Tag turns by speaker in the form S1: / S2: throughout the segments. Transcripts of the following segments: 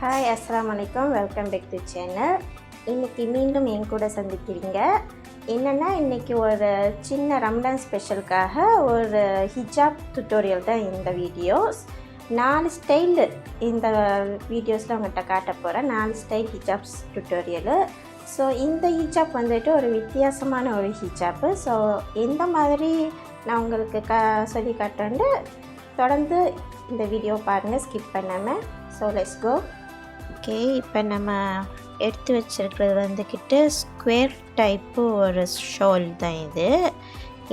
S1: Hi அஸ்ஸலாமு அலைக்கும், welcome back to channel. இன்றைக்கி மீண்டும் என் கூட சந்திக்கிறீங்க. என்னென்னா இன்றைக்கி ஒரு சின்ன ரம்ஜான் ஸ்பெஷலுக்காக ஒரு ஹிஜாப் டுட்டோரியல் தான் இந்த வீடியோஸ். 4 ஸ்டைலு இந்த வீடியோஸில் உங்கள்கிட்ட காட்ட போகிறேன். 4 ஸ்டைல் ஹிஜாப்ஸ் டுட்டோரியலு. ஸோ இந்த ஹிஜாப் வந்துட்டு ஒரு வித்தியாசமான ஒரு ஹிஜாப்பு. ஸோ எந்த மாதிரி நான் உங்களுக்கு சொல்லி காட்டுறேன்னு தொடர்ந்து இந்த வீடியோ பாருங்கள், ஸ்கிப் பண்ணாமல். So let's go. ஓகே, இப்போ நம்ம எடுத்து வச்சுருக்கிறது வந்துக்கிட்டு ஸ்கொயர் டைப்பு ஒரு ஷால் தான்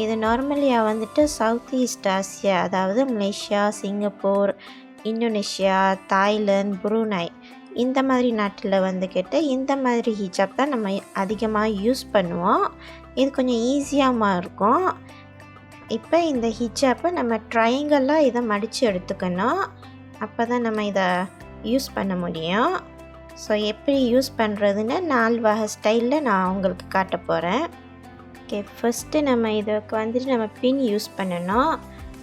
S1: இது நார்மலியாக வந்துட்டு சவுத் ஈஸ்ட் ஆசியா, அதாவது Malaysia, Singapore, Indonesia, Thailand, Brunei இந்த மாதிரி நாட்டில் வந்துக்கிட்டு இந்த மாதிரி ஹிஜாப் தான் நம்ம அதிகமாக யூஸ் பண்ணுவோம். இது கொஞ்சம் ஈஸியாகவும் இருக்கும். இப்போ இந்த ஹிஜாப்பை நம்ம ட்ரையாங்கிளாக இதை மடித்து எடுத்துக்கணும். அப்போ தான் நம்ம இதை யூஸ் பண்ண முடியும். ஸோ எப்படி யூஸ் பண்ணுறதுன்னு 4 வகை ஸ்டைலில் நான் உங்களுக்கு காட்ட போகிறேன். ஓகே, ஃபஸ்ட்டு நம்ம இதுக்கு வந்துட்டு நம்ம பின் யூஸ் பண்ணணும்.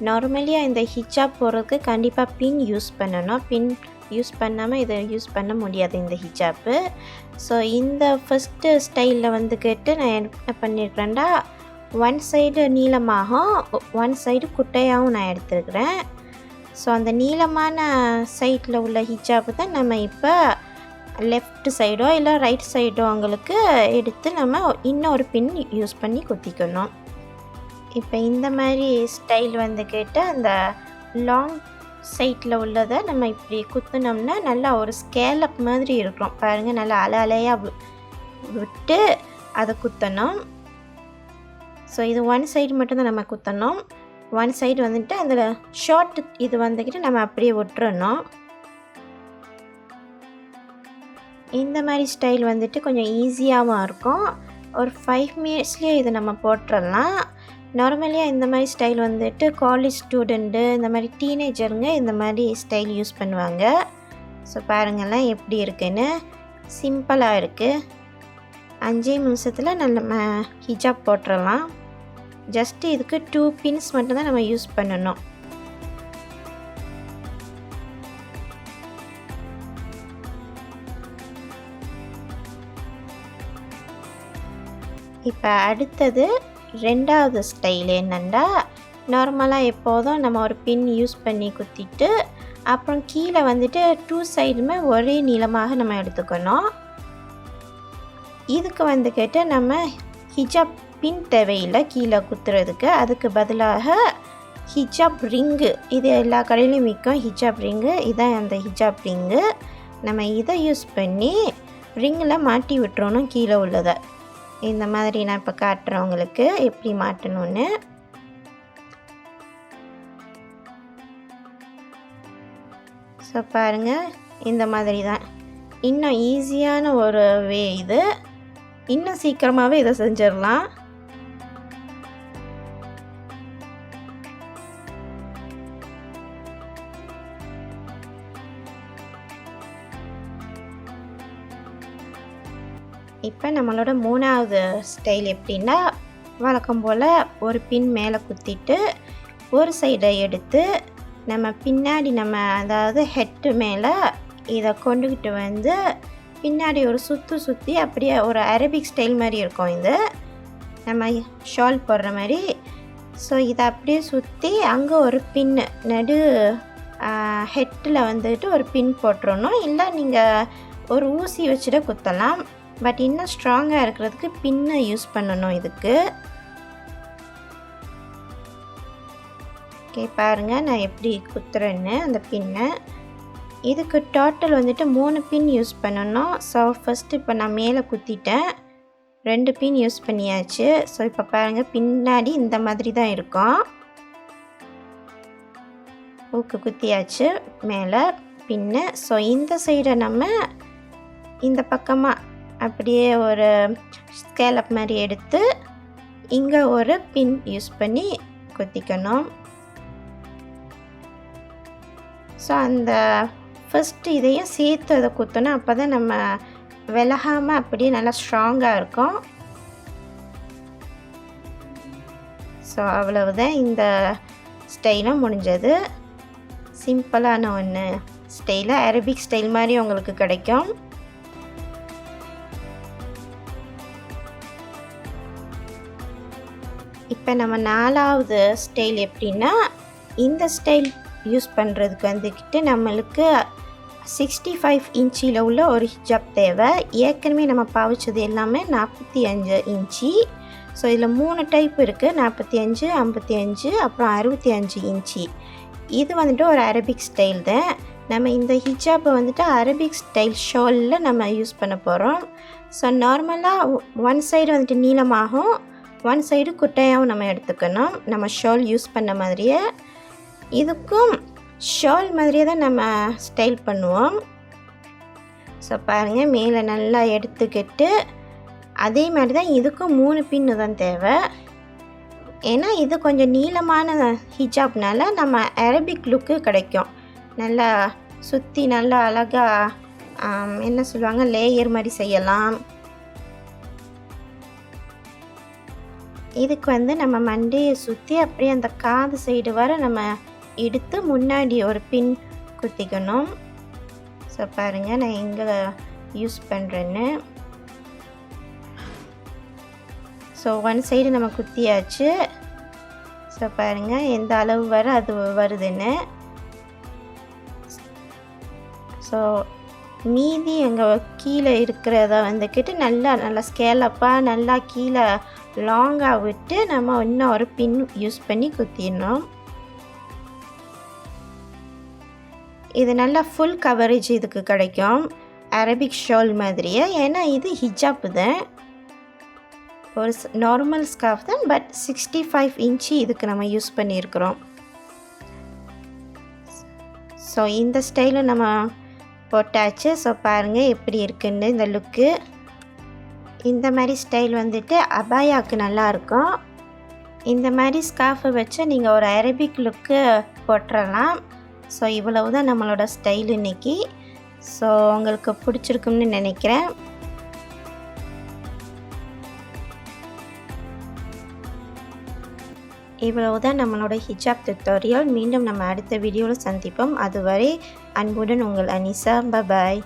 S1: நார்மலியாக இந்த ஹிஜாப் போடுறதுக்கு கண்டிப்பாக பின் யூஸ் பண்ணணும். பின் யூஸ் பண்ணாமல் இதை யூஸ் பண்ண முடியாது இந்த ஹிஜாப்பு. ஸோ இந்த ஃபஸ்ட்டு ஸ்டைலில் வந்துக்கிட்டு நான் என்ன பண்ணியிருக்கிறேன்டா, 1 சைடு நீளமாகவும் 1 சைடு குட்டையாகவும் நான் எடுத்துருக்கிறேன். ஸோ அந்த நீளமான சைடில் உள்ள ஹிஜாப்பு தான் நம்ம இப்போ லெஃப்ட் சைடோ இல்லை ரைட் சைடோ அவங்களுக்கு எடுத்து நம்ம இன்னொரு பின் யூஸ் பண்ணி குத்திக்கணும். இப்போ இந்த மாதிரி ஸ்டைல் வந்துக்கிட்டு அந்த லாங் சைட்டில் உள்ளதை நம்ம இப்படி குத்தினோம்னா நல்லா ஒரு ஸ்கேலப் மாதிரி இருக்கும். பாருங்கள், நல்லா அலையாக விட்டு அதை குத்தணும். ஸோ இது 1 சைடு மட்டும்தான் நம்ம குத்தணும். 1 சைடு வந்துட்டு அதில் ஷார்ட் இது வந்துக்கிட்டு நம்ம அப்படியே விட்டுறணும். இந்த மாதிரி ஸ்டைல் வந்துட்டு கொஞ்சம் ஈஸியாகவும் இருக்கும். ஒரு 5 மினிட்ஸ்லேயே இதை நம்ம போட்டுடலாம். நார்மலியாக இந்த மாதிரி ஸ்டைல் வந்துட்டு காலேஜ் ஸ்டூடெண்ட்டு, இந்த மாதிரி டீனேஜருங்க இந்த மாதிரி ஸ்டைல் யூஸ் பண்ணுவாங்க. ஸோ பாருங்களேன் எப்படி இருக்குன்னு, சிம்பிளாக இருக்குது. 5 நிமிஷத்தில் நம்ம ஹிஜாப் போட்டுடலாம். ஜஸ்ட்டு இதுக்கு 2 பின்ஸ் மட்டும்தான் நம்ம யூஸ் பண்ணணும். இப்போ அடுத்தது 2வது ஸ்டைல் என்னென்னா, நார்மலாக எப்போதும் நம்ம ஒரு பின் யூஸ் பண்ணி குத்திட்டு அப்புறம் கீழே வந்துட்டு 2 சைடுமே ஒரே நீளமாக நம்ம எடுத்துக்கணும். இதுக்கு வந்துக்கிட்டு நம்ம ஹிஜாப் பின் தேவையில்லை கீழே குத்துறதுக்கு. அதுக்கு பதிலாக ஹிஜாப் ரிங்கு, இது எல்லா கடையிலையும் விற்கும் ஹிஜாப் ரிங்கு. இதுதான் அந்த ஹிஜாப் ரிங்கு. நம்ம இதை யூஸ் பண்ணி ரிங்கில் மாட்டி விட்டுறணும் கீழே உள்ளதை. இந்த மாதிரி நான் இப்போ காட்டுறேன் உங்களுக்கு எப்படி மாட்டணும்னு. ஸோ பாருங்கள், இந்த மாதிரி தான். இன்னும் ஈஸியான ஒரு வே இது. இன்னும் சீக்கிரமாகவே இதை செஞ்சிடலாம். இப்போ நம்மளோட 3வது ஸ்டைல் எப்படின்னா, வழக்கம் போல் ஒரு பின் மேலே குத்திட்டு ஒரு சைடை எடுத்து நம்ம பின்னாடி நம்ம அதாவது ஹெட்டு மேலே இதை கொண்டுக்கிட்டு வந்து பின்னாடி ஒரு சுற்றி அப்படியே ஒரு அரபிக் ஸ்டைல் மாதிரி இருக்கும் இது, நம்ம ஷால் போடுற மாதிரி. ஸோ இதை அப்படியே சுற்றி அங்கே ஒரு பின் நடு ஹெட்டில் வந்துட்டு ஒரு பின் போட்டுறணும். இல்லை நீங்கள் ஒரு ஊசி வச்சுட்டு குத்தலாம். பட் இன்னும் ஸ்ட்ராங்காக இருக்கிறதுக்கு பின்னை யூஸ் பண்ணணும் இதுக்கு. ஓகே, பாருங்கள் நான் எப்படி குத்துறேன்னு அந்த பின்னை. இதுக்கு டோட்டல் வந்துட்டு 3 பின் யூஸ் பண்ணணும். ஸோ ஃபஸ்ட்டு இப்போ நான் மேலே குத்திட்டேன், 2 பின் யூஸ் பண்ணியாச்சு. ஸோ இப்போ பாருங்கள், பின்னாடி இந்த மாதிரி தான் இருக்கும். ஊக்கு குத்தியாச்சு மேலே பின்னு. ஸோ இந்த சைடை நம்ம இந்த பக்கமாக அப்படியே ஒரு ஸ்கேலப் மாதிரி எடுத்து இங்கே ஒரு பின் யூஸ் பண்ணி குத்திக்கணும். ஸோ அந்த ஃபஸ்ட்டு இதையும் சேர்த்து அதை குத்தணும். அப்போ தான் நம்ம விலகாமல் அப்படியே நல்லா ஸ்ட்ராங்காக இருக்கும். ஸோ அவ்வளவுதான், இந்த ஸ்டைலும் முடிஞ்சது. சிம்பிளான ஒன்று. ஸ்டைலில் அரபிக் ஸ்டைல் மாதிரி உங்களுக்கு கிடைக்கும். இப்போ நம்ம 4வது ஸ்டைல் எப்படின்னா, இந்த ஸ்டைல் யூஸ் பண்ணுறதுக்கு வந்துக்கிட்டு நம்மளுக்கு 65 இன்ச்சில் உள்ள ஒரு ஹிஜாப் தேவை. ஏற்கனவே நம்ம பாவிச்சது எல்லாமே 45 இன்ச்சி. ஸோ இதில் 3 டைப் இருக்குது, 45, 55 அப்புறம் 65 இன்ச்சி. இது வந்துட்டு ஒரு அரபிக் ஸ்டைல் தான். நம்ம இந்த ஹிஜாப்பை வந்துட்டு அரபிக் ஸ்டைல் ஷாலில் நம்ம யூஸ் பண்ண போகிறோம். ஸோ நார்மலாக ஒன் சைடு வந்துட்டு நீளமாகும், ஒன் சைடு குட்டையாகவும் நம்ம எடுத்துக்கணும். நம்ம ஷால் யூஸ் பண்ண மாதிரியே இதுக்கும் ஷால் மாதிரியே தான் நம்ம ஸ்டைல் பண்ணுவோம். ஸோ பாருங்கள், மேலே நல்லா எடுத்துக்கிட்டு அதே மாதிரி தான் இதுக்கும் 3 பின்னு தான் தேவை. ஏன்னா இது கொஞ்சம் நீளமான ஹிஜாப்னால நம்ம அரபிக் லுக்கு கிடைக்கும். நல்லா சுற்றி நல்லா அழகாக என்ன சொல்லுவாங்க, லேயர் மாதிரி செய்யலாம். இதுக்கு வந்து நம்ம மண்டையை சுற்றி அப்படியே அந்த காது சைடு வர நம்ம எடுத்து முன்னாடி ஒரு பின் குத்திக்கணும். ஸோ பாருங்கள் நான் எங்கே யூஸ் பண்ணுறேன்னு. ஸோ ஒன் சைடு நம்ம குத்தியாச்சு. ஸோ பாருங்கள் எந்த அளவு வர அது வருதுன்னு. ஸோ மீதி எங்கள் கீழே இருக்கிறத வந்துக்கிட்டு நல்லா ஸ்கேலப்பாக நல்லா கீழே லாங்காக விட்டு நம்ம இன்னும் ஒரு பின் யூஸ் பண்ணி குத்திடணும். இது நல்லா ஃபுல் கவரேஜ் இதுக்கு கிடைக்கும் அரபிக் ஷால் மாதிரியே. ஏன்னா இது ஹிஜாப் தான், ஒரு நார்மல் ஸ்கார்ஃப் தான், பட் 65 இன்ச்சி இதுக்கு நம்ம யூஸ் பண்ணியிருக்கிறோம். ஸோ இந்த ஸ்டைலும் நம்ம போட்டாச்சு. ஸோ பாருங்கள் எப்படி இருக்குன்னு இந்த லுக்கு. இந்த மாதிரி ஸ்டைல் வந்துட்டு அபாயாவுக்கு நல்லாயிருக்கும். இந்த மாதிரி ஸ்கார்ஃபை வச்சு நீங்கள் ஒரு அரபிக் லுக்கு போட்டுடலாம். ஸோ இவ்வளவு தான் நம்மளோட ஸ்டைல் இன்றைக்கி. ஸோ உங்களுக்கு பிடிச்சிருக்கும்னு நினைக்கிறேன். இவ்வளவு தான் நம்மளோட ஹிஜாப் டுட்டோரியல். மீண்டும் நம்ம அடுத்த வீடியோவில் சந்திப்போம். அதுவரை அன்புடன் உங்கள் அனிசா. பாய்.